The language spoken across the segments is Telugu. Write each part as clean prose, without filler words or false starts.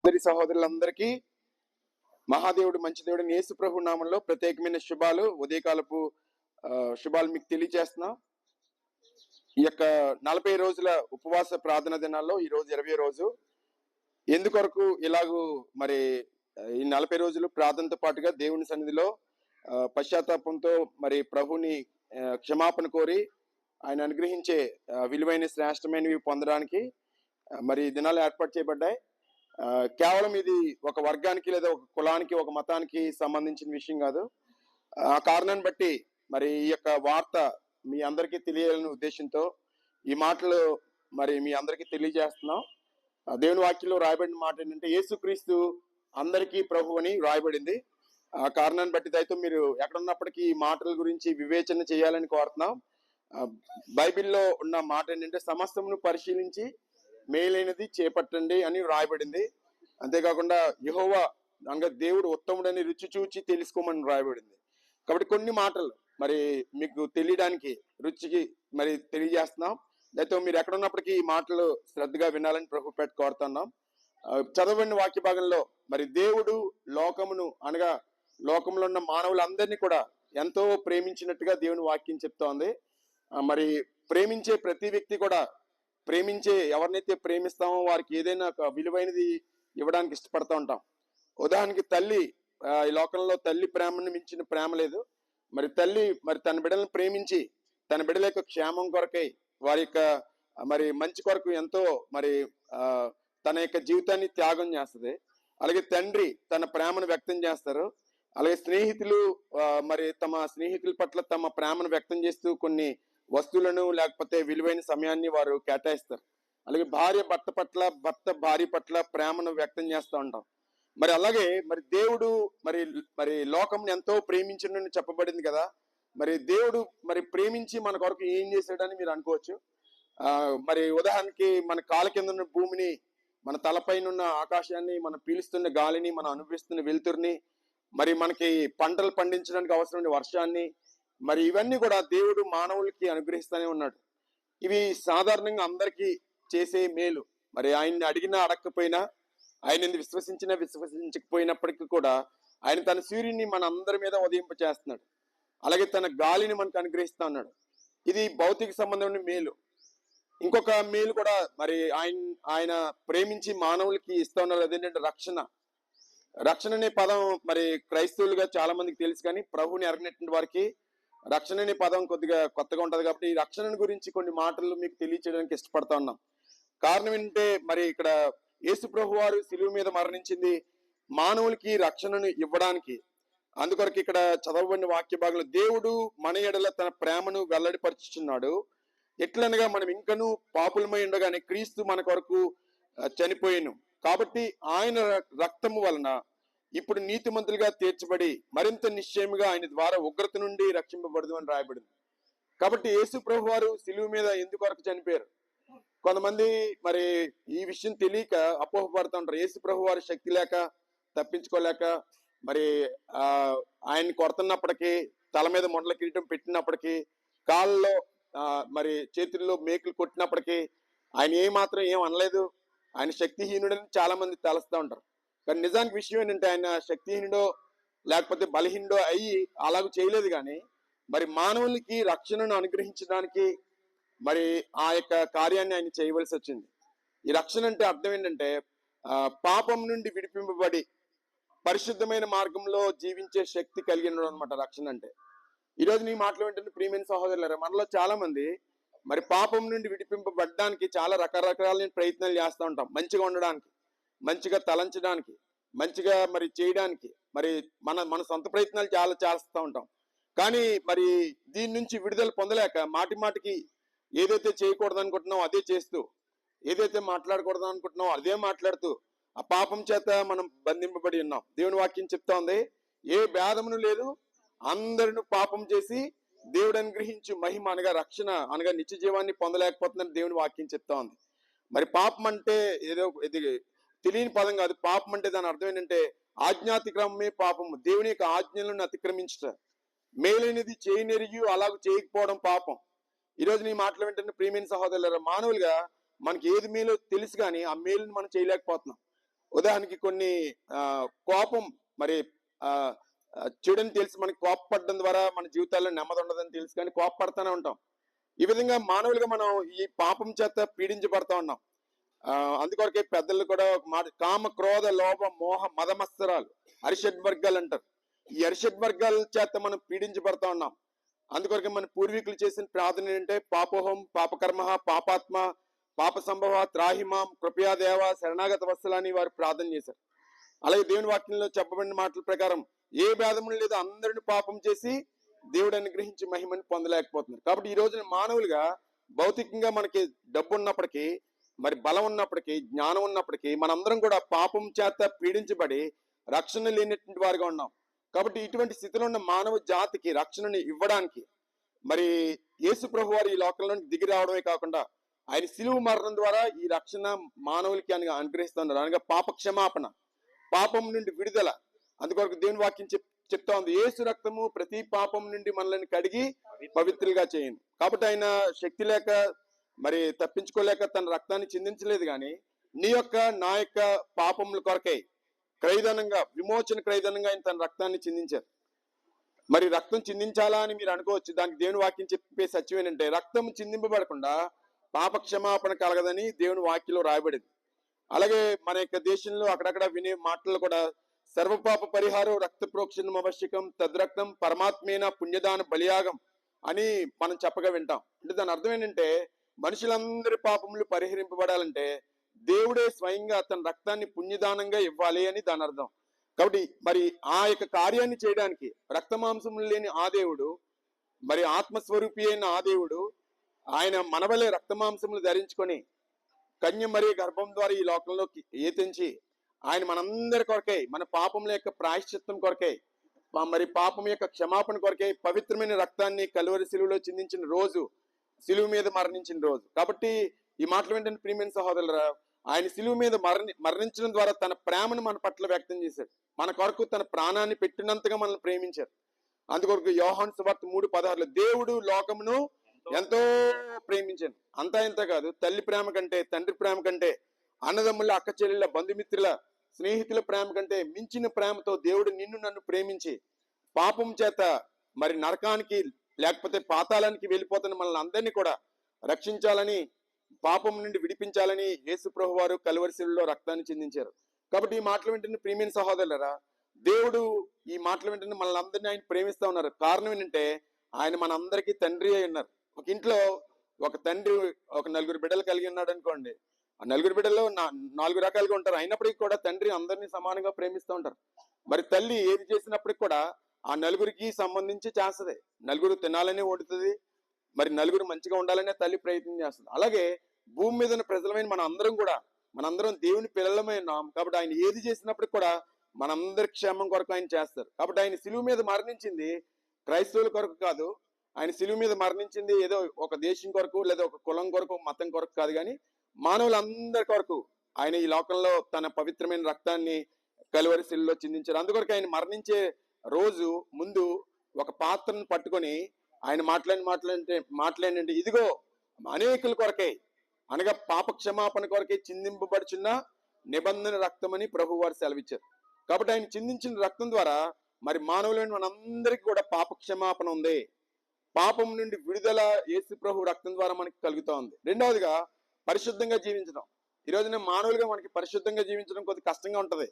సహోదరులందరికీ మహాదేవుడు మంచి దేవుడు యేసు ప్రభు నామంలో ప్రత్యేకమైన శుభాలు, ఉదయకాలపు శుభాలు మీకు తెలియజేస్తున్నాం. ఈ యొక్క 40 రోజుల ఉపవాస ప్రార్థన దినాల్లో ఈ రోజు 20వ రోజు. ఎందుకొరకు ఇలాగూ మరి ఈ 40 రోజులు ప్రార్థనతో పాటుగా దేవుని సన్నిధిలో పశ్చాత్తాపంతో మరి ప్రభుని క్షమాపణ కోరి ఆయన అనుగ్రహించే విలువైన శ్రేష్టమైనవి పొందడానికి మరి దినాలు ఏర్పాటు చేయబడ్డాయి. కేవలం ఇది ఒక వర్గానికి లేదా ఒక కులానికి ఒక మతానికి సంబంధించిన విషయం కాదు. ఆ కారణాన్ని బట్టి మరి ఈ యొక్క వార్త మీ అందరికీ తెలియాలనే ఉద్దేశంతో ఈ మాటలు మరి మీ అందరికీ తెలియజేస్తున్నాం. దేవుని వాక్యంలో రాయబడిన మాట ఏంటంటే యేసుక్రీస్తు అందరికీ ప్రభు అని రాయబడింది. ఆ కారణాన్ని బట్టి దయతో మీరు ఎక్కడున్నప్పటికీ ఈ మాటల గురించి వివేచన చేయాలని కోరుతున్నాం. బైబిల్లో ఉన్న మాట ఏంటంటే సమస్తమును పరిశీలించి మేలైనది చేపట్టండి అని రాయబడింది. అంతేకాకుండా యెహోవా అనగా దేవుడు ఉత్తముడని రుచి చూచి తెలుసుకోమని రాయబడింది. కాబట్టి కొన్ని మాటలు మరి మీకు తెలియడానికి రుచికి మరి తెలియజేస్తున్నాం. అయితే మీరు ఎక్కడ ఉన్నప్పటికీ ఈ మాటలు శ్రద్ధగా వినాలని ప్రభు పెట్టి కోరుతున్నాం. చదవబడిన వాక్య భాగంలో మరి దేవుడు లోకమును అనగా లోకంలో ఉన్న మానవులందరినీ కూడా ఎంతో ప్రేమించినట్టుగా దేవుని వాక్యం చెప్తోంది. మరి ప్రేమించే ప్రతి వ్యక్తి కూడా ప్రేమించే ఎవరినైతే ప్రేమిస్తామో వారికి ఏదైనా ఒక విలువైనది ఇవ్వడానికి ఇష్టపడుతూ ఉంటాం. ఉదాహరణకి తల్లి, ఈ లోకంలో తల్లి ప్రేమను మించిన ప్రేమ లేదు. మరి తల్లి మరి తన బిడ్డలను ప్రేమించి తన బిడ్డల యొక్క క్షేమం కొరకై వారి యొక్క మరి మంచి కొరకు ఎంతో మరి తన యొక్క జీవితాన్ని త్యాగం చేస్తుంది. అలాగే తండ్రి తన ప్రేమను వ్యక్తం చేస్తారు. అలాగే స్నేహితులు మరి తమ స్నేహితుల పట్ల తమ ప్రేమను వ్యక్తం చేస్తూ కొన్ని వస్తువులను లేకపోతే విలువైన సమయాన్ని వారు కేటాయిస్తారు. అలాగే భార్య భర్త పట్ల, భర్త భార్య పట్ల ప్రేమను వ్యక్తం చేస్తూ ఉంటాం. మరి అలాగే మరి దేవుడు మరి లోకం ఎంతో ప్రేమించడని చెప్పబడింది కదా. మరి దేవుడు మరి ప్రేమించి మన కొరకు ఏం చేశాడని మీరు అనుకోవచ్చు. మరి ఉదాహరణకి మన కాళ్ళ కింద ఉన్న భూమిని, మన తలపైన ఉన్న ఆకాశాన్ని, మనం పీలుస్తున్న గాలిని, మనం అనుభవిస్తున్న వెలుతురిని, మరి మనకి పంటలు పండించడానికి అవసరమైన వర్షాన్ని, మరి ఇవన్నీ కూడా దేవుడు మానవులకి అనుగ్రహిస్తూనే ఉన్నాడు. ఇవి సాధారణంగా అందరికీ చేసే మేలు. మరి ఆయన్ని అడిగినా అడగకపోయినా, ఆయన విశ్వసించకపోయినప్పటికీ కూడా ఆయన తన సూర్యుని మన అందరి మీద ఉదయింప చేస్తున్నాడు. అలాగే తన గాలిని మనకు అనుగ్రహిస్తా ఉన్నాడు. ఇది భౌతిక సంబంధమైన మేలు. ఇంకొక మేలు కూడా మరి ఆయన ప్రేమించి మానవులకి ఇస్తా ఉన్నారు. అదేంటంటే రక్షణ. రక్షణ అనే పదం మరి క్రైస్తవులుగా చాలా మందికి తెలుసు, కానీ ప్రభుని ఎరగనటువంటి వారికి రక్షణ అనే పదం కొద్దిగా కొత్తగా ఉంటది. కాబట్టి ఈ రక్షణ గురించి కొన్ని మాటలు మీకు తెలియచేయడానికి ఇష్టపడతా ఉన్నాం. కారణం ఏంటంటే మరి ఇక్కడ యేసు ప్రభు వారు శిలువ మీద మరణించింది మానవులకి రక్షణను ఇవ్వడానికి. అందుకొరకు ఇక్కడ చదవబడిన వాక్య భాగంలో దేవుడు మన ఎడల తన ప్రేమను వెల్లడిపరుచుచున్నాడు. ఎట్లనగా మనం ఇంకనూ పాపులమై ఉండగానే క్రీస్తు మన కొరకు చనిపోయాను. కాబట్టి ఆయన రక్తము వలన ఇప్పుడు నీతిమంతులుగా తీర్చబడి మరింత నిశ్చయముగా ఆయన ద్వారా ఉగ్రత నుండి రక్షింపబడదు అని రాయబడింది. కాబట్టి యేసు ప్రభు వారు శిలువ మీద ఎందుకొరకు చనిపోయారు? కొంతమంది మరి ఈ విషయం తెలియక అపోహపడుతూ ఉంటారు. యేసు ప్రభు వారి శక్తి లేక, తప్పించుకోలేక, మరి ఆయన్ని కొడుతున్నప్పటికీ, తల మీద మొండల కిరీటం పెట్టినప్పటికీ, కాళ్ళలో మరి చేతుల్లో మేకులు కొట్టినప్పటికీ ఆయన ఏమాత్రం ఏం అనలేదు. ఆయన శక్తిహీనుడని చాలా మంది తలస్తూ ఉంటారు. కానీ నిజానికి విషయం ఏంటంటే ఆయన శక్తిహీనుడో లేకపోతే బలహీనుడో అయ్యి అలాగ చేయలేదు. కానీ మరి మానవులకి రక్షణను అనుగ్రహించడానికి మరి ఆ యొక్క కార్యాన్ని ఆయన చేయవలసి వచ్చింది. ఈ రక్షణ అంటే అర్థం ఏంటంటే పాపం నుండి విడిపింపబడి పరిశుద్ధమైన మార్గంలో జీవించే శక్తి కలిగిన అనమాట రక్షణ అంటే. ఈరోజు నీ మాటలు ఏంటంటే ప్రియమైన సహోదరులారా, మనలో చాలా మంది మరి పాపం నుండి విడిపింపబడడానికి చాలా రకరకాల ప్రయత్నాలు చేస్తూ ఉంటాం. మంచిగా ఉండడానికి, మంచిగా తలంచడానికి, మంచిగా మరి చేయడానికి, మరి మన సొంత ప్రయత్నాలు చాలా చేస్తూ ఉంటాం. కానీ మరి దీని నుంచి విడుదల పొందలేక మాటి మాటికి ఏదైతే చేయకూడదు అనుకుంటున్నావు అదే చేస్తూ, ఏదైతే మాట్లాడకూడదు అనుకుంటున్నావు అదే మాట్లాడుతూ ఆ పాపం చేత మనం బంధింపబడి ఉన్నాం. దేవుని వాక్యం చెప్తా ఉంది, ఏ భేదమును లేదు, అందరిని పాపం చేసి దేవుడు అనుగ్రహించు మహిమ అనగా రక్షణ అనగా నిత్య జీవాన్ని పొందలేకపోతుందని దేవుని వాక్యం చెప్తా ఉంది. మరి పాపం అంటే ఏదో ఇది తెలియని పదం కాదు. పాపం అంటే దాని అర్థం ఏంటంటే ఆజ్ఞాతిక్రమమే పాపము. దేవుని యొక్క ఆజ్ఞలను అతిక్రమించట, మేలైనది చేయనెరిగి అలాగ చేయకపోవడం పాపం. ఈరోజు నీ మాటలు వెంటనే ప్రియమైన సహోదరులారా, మానవులుగా మనకి ఏది మేలో తెలుసు కానీ ఆ మేలుని మనం చేయలేకపోతున్నాం. ఉదాహరణకి కొన్ని కోపం మరి ఆ చెడుని తెలిసి మనకి కోపపడడం ద్వారా మన జీవితాల్లో నెమ్మది ఉండదని తెలుసు, కానీ కోపపడతానే ఉంటాం. ఈ విధంగా మానవులుగా మనం ఈ పాపం చేత పీడించబడతా ఉన్నాం. అందుకొరకే పెద్దలు కూడా ఒక మాట, కామ క్రోధ లోభ మోహ మదమత్సరాలు అరిషడ్ వర్గాలు అంటారు. ఈ అరిషడ్ వర్గాల చేత మనం పీడించబడతా ఉన్నాం. అందుకొరకే మన పూర్వీకులు చేసిన ప్రార్థన ఏంటంటే, పాపోహం పాపకర్మ పాపాత్మ పాప సంభవ త్రాహిమాం కృపయాదేవ శరణాగత వత్సలాని వారు ప్రార్థన చేశారు. అలాగే దేవుని వాక్యంలో చెప్పబడిన మాటల ప్రకారం ఏ భేదములు లేదు, అందరిని పాపం చేసి దేవుడు అనుగ్రహించి మహిమని పొందలేకపోతున్నారు. కాబట్టి ఈ రోజున మానవులుగా భౌతికంగా మనకి డబ్బు ఉన్నప్పటికీ, మరి బలం ఉన్నప్పటికీ, జ్ఞానం ఉన్నప్పటికీ, మనందరం కూడా పాపం చేత పీడించబడి రక్షణ లేనటువంటి వారిగా ఉన్నాం. కాబట్టి ఇటువంటి స్థితిలో ఉన్న మానవ జాతికి రక్షణని ఇవ్వడానికి మరి యేసు ప్రభు వారు ఈ లోకంలోకి దిగి రావడమే కాకుండా ఆయన శిలువ మరణం ద్వారా ఈ రక్షణ మానవులకి అనగా అనుగ్రహిస్తున్నారు. అనగా పాప క్షమాపణ, పాపం నుండి విడుదల. అందుకొరకు దేవుని వాక్యం చెప్తా ఉంది, యేసు రక్తము ప్రతి పాపం నుండి మనల్ని కడిగి పవిత్రులుగా చేయండి. కాబట్టి ఆయన శక్తి లేక మరి తప్పించుకోలేక తన రక్తాన్ని చిందించలేదు, కానీ నీ యొక్క నా యొక్క పాపముల కొరకై క్రయధనంగా, విమోచన క్రయధనంగా ఆయన తన రక్తాన్ని చిందించారు. మరి రక్తం చిందించాలా అని మీరు అనుకోవచ్చు. దానికి దేవుని వాక్యం చెప్పే సత్యం ఏంటంటే, రక్తం చిందింపబడకుండా పాప క్షమాపణ కలగదని దేవుని వాక్యంలో రాయబడింది. అలాగే మన యొక్క దేశంలో అక్కడక్కడ వినే మాటలు కూడా, సర్వపాప పరిహారం రక్త ప్రోక్షణం ఆవశ్యకం, తద్రక్తం పరమాత్మేన పుణ్యదాన బలియాగం అని మనం చెప్పగా వింటాం. అంటే దాని అర్థం ఏంటంటే, మనుషులందరి పాపములు పరిహరింపబడాలంటే దేవుడే స్వయంగా తన రక్తాన్ని పుణ్యదానంగా ఇవ్వాలి అని దాని అర్థం. కాబట్టి మరి ఆ యొక్క కార్యాన్ని చేయడానికి రక్తమాంసములు లేని ఆ దేవుడు, మరి ఆత్మస్వరూపి అయిన ఆ దేవుడు, ఆయన మనవలే రక్తమాంసములు ధరించుకొని కన్య మరి గర్భం ద్వారా ఈ లోకంలోకి ఏతించి ఆయన మనందరి కొరకై, మన పాపముల యొక్క ప్రాయశ్చిత్తం కొరకై, మరి పాపం యొక్క క్షమాపణ కొరకై పవిత్రమైన రక్తాన్ని కలువరి శిలువలో చిందించిన రోజు, శిలువ మీద మరణించిన రోజు. కాబట్టి ఈ మాటలు ఏంటంటే ప్రియమైన సహోదరులారా, ఆయన శిలువ మీద మరణించడం ద్వారా తన ప్రేమను మన పట్ల వ్యక్తం చేశాడు. మన కొరకు తన ప్రాణాన్ని పెట్టినంతగా మనల్ని ప్రేమించారు. అందుకొరకు యోహాను సువార్త 3:16 దేవుడు లోకమును ఎంతో ప్రేమించాను. అంతా ఇంత కాదు, తల్లి ప్రేమ కంటే, తండ్రి ప్రేమ కంటే, అన్నదమ్ముల అక్క చెల్లెళ్ళ బంధుమిత్రుల స్నేహితుల ప్రేమ కంటే మించిన ప్రేమతో దేవుడు నిన్ను నన్ను ప్రేమించి పాపం చేత మరి నరకానికి లేకపోతే పాతాళానికి వెళ్ళిపోతున్న మనల్ని అందరినీ కూడా రక్షించాలని, పాపం నుండి విడిపించాలని యేసు ప్రభు వారు కలువరి శిలువలో రక్తాన్ని చిందించారు. కాబట్టి ఈ మాటలు వింటున్న ప్రియమైన సహోదరులారా, దేవుడు ఈ మాటలు వింటున్న మనల్ని అందరినీ ఆయన ప్రేమిస్తా ఉన్నారు. కారణం ఏంటంటే, ఆయన మనందరికీ తండ్రి అయి ఉన్నారు. ఒక ఇంట్లో ఒక తండ్రి ఒక 4 బిడ్డలు కలిగి ఉన్నాడు అనుకోండి. ఆ 4 బిడ్డల్లో 4 రకాలుగా ఉంటారు. అయినప్పటికీ కూడా తండ్రి అందరినీ సమానంగా ప్రేమిస్తూ ఉంటారు. మరి తల్లి ఏది చేసినప్పటికి కూడా ఆ 4 సంబంధించి చేస్తుంది. 4 తినాలని వండుతుంది, మరి 4 మంచిగా ఉండాలనే తల్లి ప్రయత్నం చేస్తుంది. అలాగే భూమి మీద ఉన్న ప్రజలమైన మనందరం దేవుని పిల్లలమై ఉన్నాం. కాబట్టి ఆయన ఏది చేసినప్పటికి కూడా మనందరి క్షేమం కొరకు ఆయన చేస్తారు. కాబట్టి ఆయన శిలువ మీద మరణించింది క్రైస్తవుల కొరకు కాదు, ఆయన శిలువ మీద మరణించింది ఏదో ఒక దేశం కొరకు లేదా ఒక కులం కొరకు మతం కొరకు కాదు, కానీ మానవులందరి కొరకు ఆయన ఈ లోకంలో తన పవిత్రమైన రక్తాన్ని కలువరి శిలువలో చిందించారు. అందుకొరకు ఆయన మరణించే రోజు ముందు ఒక పాత్రను పట్టుకొని ఆయన మాట్లాడంటే ఇదిగో అనేకుల కొరకై, అనగా పాప క్షమాపణ కొరకై చిందింపబడుచున్న నిబంధన రక్తం అని ప్రభు వారు సెలవిచ్చారు. కాబట్టి ఆయన చిందించిన రక్తం ద్వారా మరి మానవులైన మనందరికీ కూడా పాప క్షమాపణ ఉంది. పాపం నుండి విడుదల యేసు ప్రభు రక్తం ద్వారా మనకి కలుగుతా ఉంది. రెండవదిగా పరిశుద్ధంగా జీవించడం. ఈ రోజున మానవులుగా మనకి పరిశుద్ధంగా జీవించడం కొద్ది కష్టంగా ఉంటది,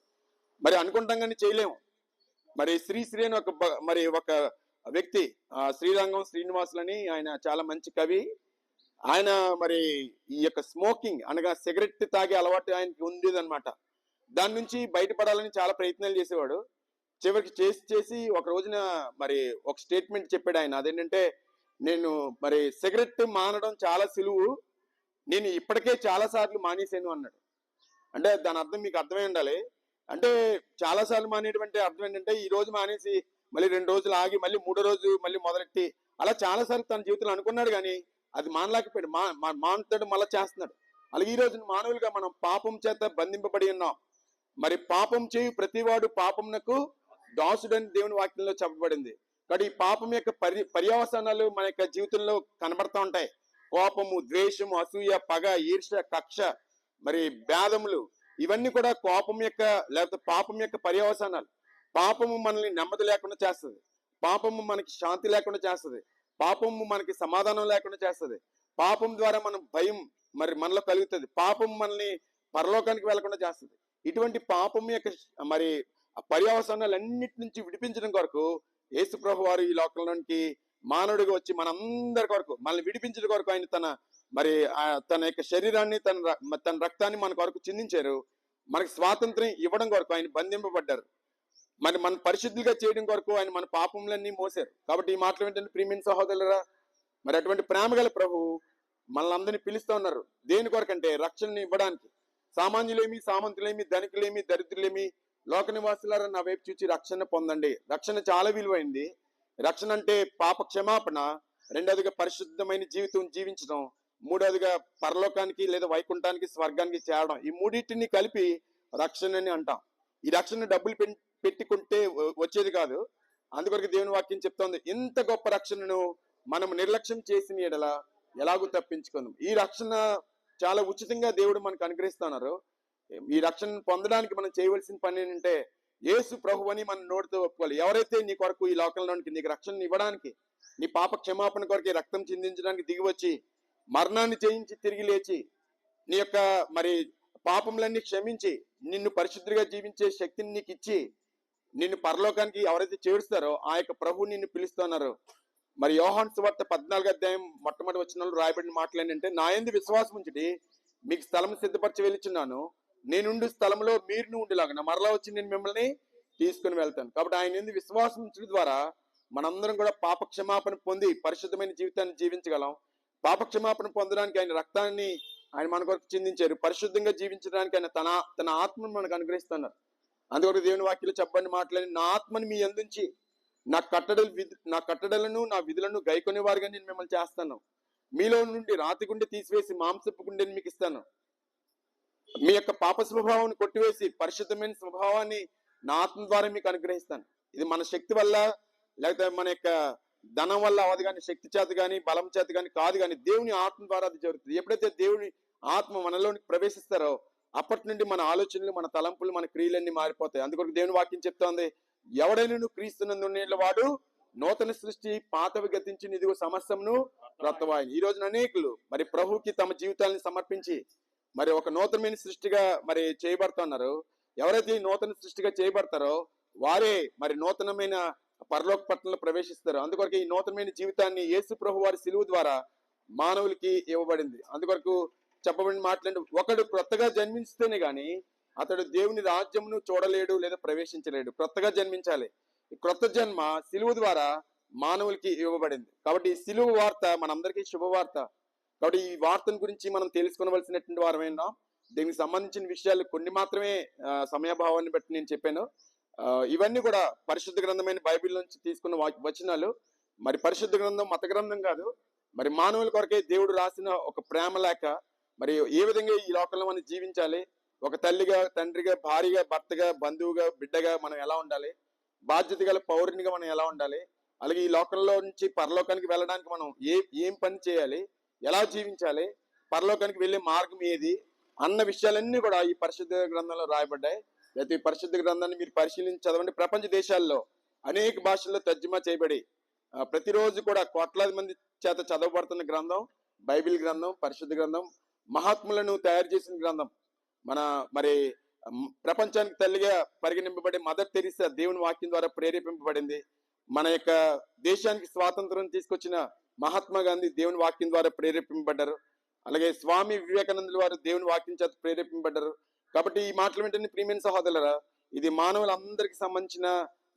మరి అనుకుంటాం కానీ చేయలేము. మరి శ్రీ అని ఒక వ్యక్తి, శ్రీరంగం శ్రీనివాసులని, ఆయన చాలా మంచి కవి. ఆయన మరి ఈ యొక్క స్మోకింగ్ అనగా సిగరెట్ తాగే అలవాటు ఆయనకి ఉండేదన్నమాట. దాని నుంచి బయటపడాలని చాలా ప్రయత్నాలు చేసేవాడు. చివరికి చేసి ఒక రోజున మరి ఒక స్టేట్మెంట్ చెప్పాడు ఆయన. అదేంటంటే, నేను మరి సిగరెట్ మానడం చాలా సులువు, నేను ఇప్పటికే చాలా సార్లు మానేశాను అన్నాడు. అంటే దాని అర్థం మీకు అర్థమై ఉండాలి. అంటే చాలా సార్లు మానేటువంటి అర్థం ఏంటంటే, ఈ రోజు మానేసి మళ్ళీ 2 రోజులు ఆగి మళ్ళీ 3వ రోజు మళ్ళీ మొదలెట్టి అలా చాలా సార్లు తన జీవితంలో అనుకున్నాడు, కానీ అది మానలేకపోయాడు. మానుతాడు, మళ్ళీ చేస్తున్నాడు. అలాగే ఈ రోజు మానవులుగా మనం పాపం చేత బంధింపబడి ఉన్నాం. మరి పాపం చేయు ప్రతివాడు పాపమునకు దాసుడని దేవుని వాక్యంలో చెప్పబడింది. కాబట్టి ఈ పాపం యొక్క పర్యవసానాలు మన యొక్క జీవితంలో కనబడతా ఉంటాయి. కోపము, ద్వేషము, అసూయ, పగ, ఈర్ష్య, కక్ష, మరి భేదములు, ఇవన్నీ కూడా కోపం యొక్క లేకపోతే పాపం యొక్క పర్యవసానాలు. పాపము మనల్ని నెమ్మది లేకుండా చేస్తుంది, పాపము మనకి శాంతి లేకుండా చేస్తుంది, పాపము మనకి సమాధానం లేకుండా చేస్తుంది, పాపం ద్వారా మనం భయం మరి మనలో కలుగుతుంది, పాపం మనల్ని పరలోకానికి వెళ్లకుండా చేస్తుంది. ఇటువంటి పాపం యొక్క మరి పర్యవసానాలన్నిటి నుంచి విడిపించడం కొరకు యేసు ప్రభు వారు ఈ లోకంలోనికి మానవుడిగా వచ్చి మనందరి కొరకు మనల్ని విడిపించడం కొరకు ఆయన తన యొక్క శరీరాన్ని తన రక్తాన్ని మన కొరకు చిందించారు. మనకి స్వాతంత్రం ఇవ్వడం కొరకు ఆయన బంధింపబడ్డారు. మరి మన పరిశుద్ధులుగా చేయడం కొరకు ఆయన మన పాపములన్నీ మోసారు. కాబట్టి ఈ మాటలు ఏంటంటే ప్రియమైన సహోదరులరా, మరి అటువంటి ప్రేమ గల ప్రభు మనల్ని అందరినీ పిలుస్తూ ఉన్నారు. దేని కొరకంటే రక్షణని ఇవ్వడానికి. సామాన్యులేమి, సామంతులేమి, ధనికులేమి, దరిద్రులేమి, లోక నివాసులారా నా వైపు చూచి రక్షణ పొందండి. రక్షణ చాలా విలువైంది. రక్షణ అంటే పాప క్షమాపణ, రెండవదిగా పరిశుద్ధమైన జీవితం జీవించడం, మూడవదిగా పరలోకానికి లేదా వైకుంఠానికి స్వర్గానికి చేరడం. ఈ మూడింటిని కలిపి రక్షణ అని అంటాం. ఈ రక్షణ డబ్బులు పెట్టుకుంటే వచ్చేది కాదు. అందుకొరకు దేవుని వాక్యం చెప్తోంది, ఇంత గొప్ప రక్షణను మనం నిర్లక్ష్యం చేసిన ఎడల ఎలాగూ తప్పించుకుందాం. ఈ రక్షణ చాలా ఉచితంగా దేవుడు మనకు అనుగ్రహిస్తున్నారు. ఈ రక్షణ పొందడానికి మనం చేయవలసిన పని ఏంటంటే యేసు ప్రభు అని మన నోటితో ఒప్పుకోవాలి. ఎవరైతే నీ కొరకు ఈ లోకంలోనికి నీకు రక్షణ ఇవ్వడానికి, నీ పాప క్షమాపణ కొరకు రక్తం చిందించడానికి దిగి వచ్చి మరణాన్ని జయించి తిరిగి లేచి నీ యొక్క మరి పాపములన్నీ క్షమించి నిన్ను పరిశుద్ధిగా జీవించే శక్తిని నీకు ఇచ్చి నిన్ను పరలోకానికి ఎవరైతే చేరుస్తారో ఆ యొక్క ప్రభు నిన్ను పిలుస్తున్నారు. మరి యోహాను సువార్త 14వ అధ్యాయం మొట్టమొదటి వచనంలో రాయబడిన మాటలు ఏంటంటే, నా యందు విశ్వాసం ఉంచుడి, మీకు స్థలం సిద్ధపరిచి వెళ్ళిచున్నాను, నేనుండు స్థలంలో మీరు ఉండేలాగా మరలా వచ్చి నేను మిమ్మల్ని తీసుకుని వెళ్తాను. కాబట్టి ఆయన యందు విశ్వాసం ఉంచడం ద్వారా మనందరం కూడా పాప క్షమాపణ పొంది పరిశుద్ధమైన జీవితాన్ని జీవించగలం. పాప క్షమాపణ పొందడానికి ఆయన రక్తాన్ని ఆయన మన కొరకు చిందించారు. పరిశుద్ధంగా జీవించడానికి ఆయన తన ఆత్మను మనకు అనుగ్రహిస్తున్నారు. అందుకొరకు దేవుని వాక్యంలో చెప్పని మాటలని, నా ఆత్మని మీ యందుంచి నా కట్టడలను నా విధులను గైకొనే వారుగా నేను మిమ్మల్ని చేస్తాను. మీలో నుండి రాతి గుండె తీసివేసి మాంసపు గుండెని మీకు ఇస్తాను. మీ యొక్క పాప స్వభావాన్ని కొట్టివేసి పరిశుద్ధమైన స్వభావాన్ని నా ఆత్మ ద్వారా మీకు అనుగ్రహిస్తాను. ఇది మన శక్తి వల్ల లేకపోతే మన యొక్క ధనం వల్ల అవదు కానీ, శక్తి చేత కానీ, బలం చేత కానీ కాదు, కానీ దేవుని ఆత్మ ద్వారా అది జరుగుతుంది. ఎప్పుడైతే దేవుని ఆత్మ మనలోనికి ప్రవేశిస్తారో అప్పటి నుండి మన ఆలోచనలు, మన తలంపులు, మన క్రియలన్నీ మారిపోతాయి. అందుకొరకు దేవుని వాక్యం చెప్తోంది, ఎవడైనా క్రీస్తునందు వాడు నూతన సృష్టి, పాతవి గతించి ఇదిగో సమస్తమును క్రొత్తవాయెను. ఈ రోజున అనేకులు మరి ప్రభుకి తమ జీవితాలను సమర్పించి మరి ఒక నూతనమైన సృష్టిగా మరి చేయబడుతున్నారు. ఎవరైతే ఈ నూతన సృష్టిగా చేయబడతారో వారే మరి నూతనమైన పరలోక పట్టణంలో ప్రవేశిస్తారు. అందుకొరకు ఈ నూతనమైన జీవితాన్ని యేసు ప్రభు వారి సిలువ ద్వారా మానవులకి ఇవ్వబడింది. అందుకొరకు చెప్పబడిన మాటలంటే, ఒకడు క్రొత్తగా జన్మిస్తేనే గాని అతడు దేవుని రాజ్యమును చూడలేడు లేదా ప్రవేశించలేడు. క్రొత్తగా జన్మించాలి. ఈ క్రొత్త జన్మ సిలువ ద్వారా మానవులకి ఇవ్వబడింది. కాబట్టి ఈ సిలువ వార్త మనందరికీ శుభవార్త. కాబట్టి ఈ వార్తను గురించి మనం తెలుసుకోవలసినటువంటి వారమైనా, దీనికి సంబంధించిన విషయాలు కొన్ని మాత్రమే సమయభావాన్ని బట్టి నేను చెప్పాను. ఇవన్నీ కూడా పరిశుద్ధ గ్రంథమైన బైబిల్ నుంచి తీసుకున్న వచనాలు. మరి పరిశుద్ధ గ్రంథం మత గ్రంథం కాదు, మరి మానవుల కొరకే దేవుడు రాసిన ఒక ప్రేమ లేఖ. మరి ఏ విధంగా ఈ లోకంలో మనం జీవించాలి, ఒక తల్లిగా, తండ్రిగా, భార్యగా, భర్తగా, బంధువుగా, బిడ్డగా మనం ఎలా ఉండాలి, బాధ్యత గల పౌరునిగా మనం ఎలా ఉండాలి, అలాగే ఈ లోకంలో నుంచి పరలోకానికి వెళ్ళడానికి మనం ఏం పని చేయాలి, ఎలా జీవించాలి, పరలోకానికి వెళ్ళే మార్గం ఏది అన్న విషయాలన్నీ కూడా ఈ పరిశుద్ధ గ్రంథంలో రాయబడ్డాయి. అయితే ఈ పరిశుద్ధ గ్రంథాన్ని మీరు పరిశీలించి చదవండి. ప్రపంచ దేశాల్లో అనేక భాషల్లో తర్జుమా చేయబడి ప్రతిరోజు కూడా కోట్లాది మంది చేత చదవబడుతున్న గ్రంథం బైబిల్ గ్రంథం, పరిశుద్ధ గ్రంథం. మహాత్ములను తయారు చేసిన గ్రంథం. మరి ప్రపంచానికి తల్లిగా పరిగణింపబడే మదర్ తెరీసా దేవుని వాక్యం ద్వారా ప్రేరేపింపబడింది. మన యొక్క దేశానికి స్వాతంత్రం తీసుకొచ్చిన మహాత్మా గాంధీ దేవుని వాక్యం ద్వారా ప్రేరేపింపబడ్డారు. అలాగే స్వామి వివేకానందుల వారు దేవుని వాక్యం చేత ప్రేరేపింపబడ్డారు. కాబట్టి ఈ మాటలు వెంటనే ప్రియమైన సహోదరులారా, ఇది మానవులందరికి సంబంధించిన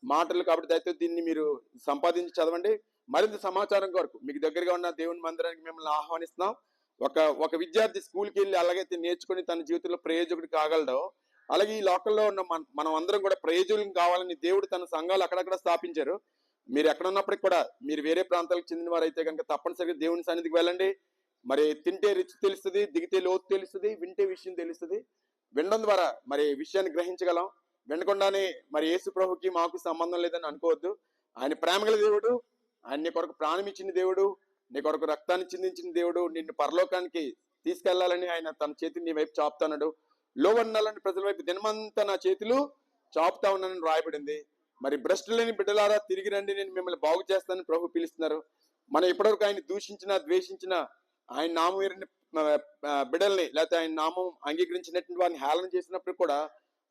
మాటలు. కాబట్టి దయచేసి దీన్ని మీరు సంపాదించి చదవండి. మరింత సమాచారం కొరకు మీకు దగ్గరగా ఉన్న దేవుని మందిరానికి మిమ్మల్ని ఆహ్వానిస్తున్నాం. ఒక విద్యార్థి స్కూల్కి వెళ్ళి అలాగైతే నేర్చుకుని తన జీవితంలో ప్రయోజకుడు కాగలడో, అలాగే ఈ లోకంలో ఉన్న మనం అందరం కూడా ప్రయోజకులు కావాలని దేవుడు తన సంఘాలు అక్కడక్కడ స్థాపించారు. మీరు ఎక్కడ ఉన్నప్పటికీ కూడా మీరు వేరే ప్రాంతాలకు చెందిన వారు అయితే కనుక తప్పనిసరిగా దేవుని సన్నిధికి వెళ్ళండి. మరి తింటే రుచి తెలుస్తుంది, దిగితే లోతు తెలుస్తుంది, వింటే విషయం తెలుస్తుంది. వినడం ద్వారా మరి విషయాన్ని గ్రహించగలం. వినకుండానే మరి యేసు ప్రభుకి మాకు సంబంధం లేదని అనుకోవద్దు. ఆయన ప్రేమగల దేవుడు, ఆయన నీ కొరకు ప్రాణం ఇచ్చిన దేవుడు, నీ కొరకు రక్తాన్ని చిందించిన దేవుడు. నిన్ను పరలోకానికి తీసుకెళ్లాలని ఆయన తన చేతిని నీ వైపు చాపుతున్నాడు. లోవన్నాలని ప్రజల వైపు దినమంతా నా చేతులు చాపుతా ఉన్నానని రాయబడింది. మరి భ్రష్టు లేని బిడ్డలారా తిరిగి రండి, నేను మిమ్మల్ని బాగు చేస్తానని ప్రభు పిలుస్తున్నారు. మనం ఇప్పటివరకు ఆయన దూషించిన, ద్వేషించిన, ఆయన నామం ఎరిగిన బిడ్డల్ని, లేకపోతే ఆయన నామం అంగీకరించినటువంటి వారిని హేళన చేసినప్పుడు కూడా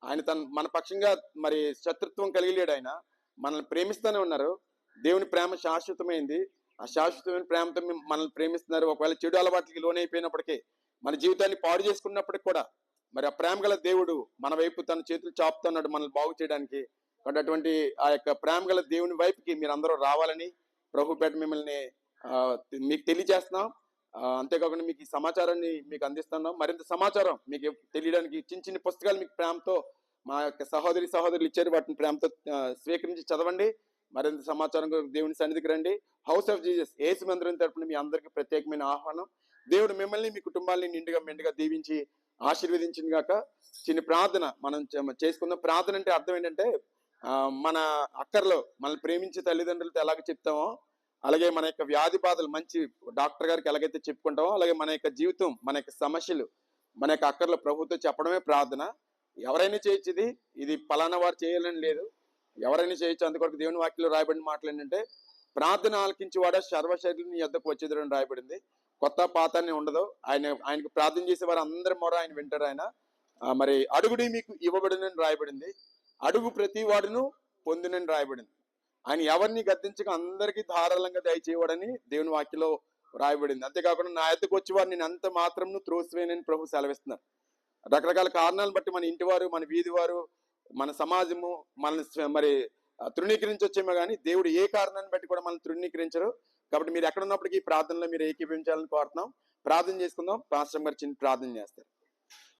ఆయన మన పక్షంగా మరి శత్రుత్వం కలిగి లేడు. ఆయన మనల్ని ప్రేమిస్తూనే ఉన్నారు. దేవుని ప్రేమ శాశ్వతమైంది. ఆ శాశ్వతమైన ప్రేమతో మనల్ని ప్రేమిస్తున్నారు. ఒకవేళ చెడు అలవాట్లకి లోనైపోయినప్పటికీ, మన జీవితాన్ని పాడు చేసుకున్నప్పటికి కూడా మరి ఆ ప్రేమ గల దేవుడు మన వైపు తన చేతులు చాపుతున్నాడు మనల్ని బాగు చేయడానికి. కాబట్టి అటువంటి ఆ యొక్క ప్రేమ గల దేవుని వైపుకి మీరు అందరూ రావాలని ప్రభు పేట మిమ్మల్ని మీకు తెలియజేస్తున్నాం. అంతేకాకుండా మీకు ఈ సమాచారాన్ని మీకు అందిస్తున్నాం. మరింత సమాచారం మీకు తెలియడానికి చిన్న చిన్న పుస్తకాలు మీకు ప్రేమతో మా యొక్క సహోదరులు ఇచ్చారు. వాటిని ప్రేమతో స్వీకరించి చదవండి. మరింత సమాచారం దేవుని సన్నిధికి రండి. హౌస్ ఆఫ్ జీసస్ యేసు మందిరం తరపున మీ అందరికీ ప్రత్యేకమైన ఆహ్వానం. దేవుడు మిమ్మల్ని, మీ కుటుంబాన్ని నిండుగా మెండుగా దీవించి ఆశీర్వదించింది గాక. చిన్న ప్రార్థన మనం చేసుకున్న ప్రార్థన అంటే అర్థం ఏంటంటే, మన అక్కర్లో మనల్ని ప్రేమించే తల్లిదండ్రులతో ఎలాగ చెప్తామో, అలాగే మన యొక్క వ్యాధి బాధలు మంచి డాక్టర్ గారికి ఎలాగైతే చెప్పుకుంటామో, అలాగే మన యొక్క జీవితం, మన యొక్క సమస్యలు, మన యొక్క అక్కర్లో ప్రభుతో చెప్పడమే ప్రార్థన. ఎవరైనా చేయొచ్చు. ఇది పలానా వారు చేయాలని లేదు, ఎవరైనా చేయొచ్చు. అందుకొరకు దేవుని వాక్యంలో రాయబడిన మాటలు ఏంటంటే, ప్రార్థన ఆలకించేవాడ సర్వశరీరుని యొద్దకు వచ్చేదని రాయబడింది. కొత్త పాతాన్ని ఉండదు. ఆయనకు ప్రార్థన చేసే వారు అందరి మొర ఆయన వింటారు. ఆయన మరి అడుగుడి మీకు ఇవ్వబడినని రాయబడింది. అడుగు ప్రతి వాడును పొందినని రాయబడింది. ఆయన ఎవరిని గద్దించక అందరికీ ధారాళంగా దయచేయవాడని దేవుని వాక్యలో రాయబడింది. అంతేకాకుండా నా ఎద్దకు వచ్చి వారు నేను అంత మాత్రం త్రోసివేనని ప్రభు సెలవిస్తున్నారు. రకరకాల కారణాలను బట్టి మన ఇంటి వారు, మన వీధి వారు, మన సమాజము మనల్ని మరి తృణీకరించి వచ్చేమో కానీ దేవుడు ఏ కారణాన్ని బట్టి కూడా మనల్ని తృణీకరించరు. కాబట్టి మీరు ఎక్కడ ఉన్నప్పటికీ ప్రార్థనలో మీరు ఏకీభవించాలని కోరుతున్నాం. ప్రార్థన చేసుకుందాం. పాస్టర్ గారు చిన్న ప్రార్థన చేస్తారు.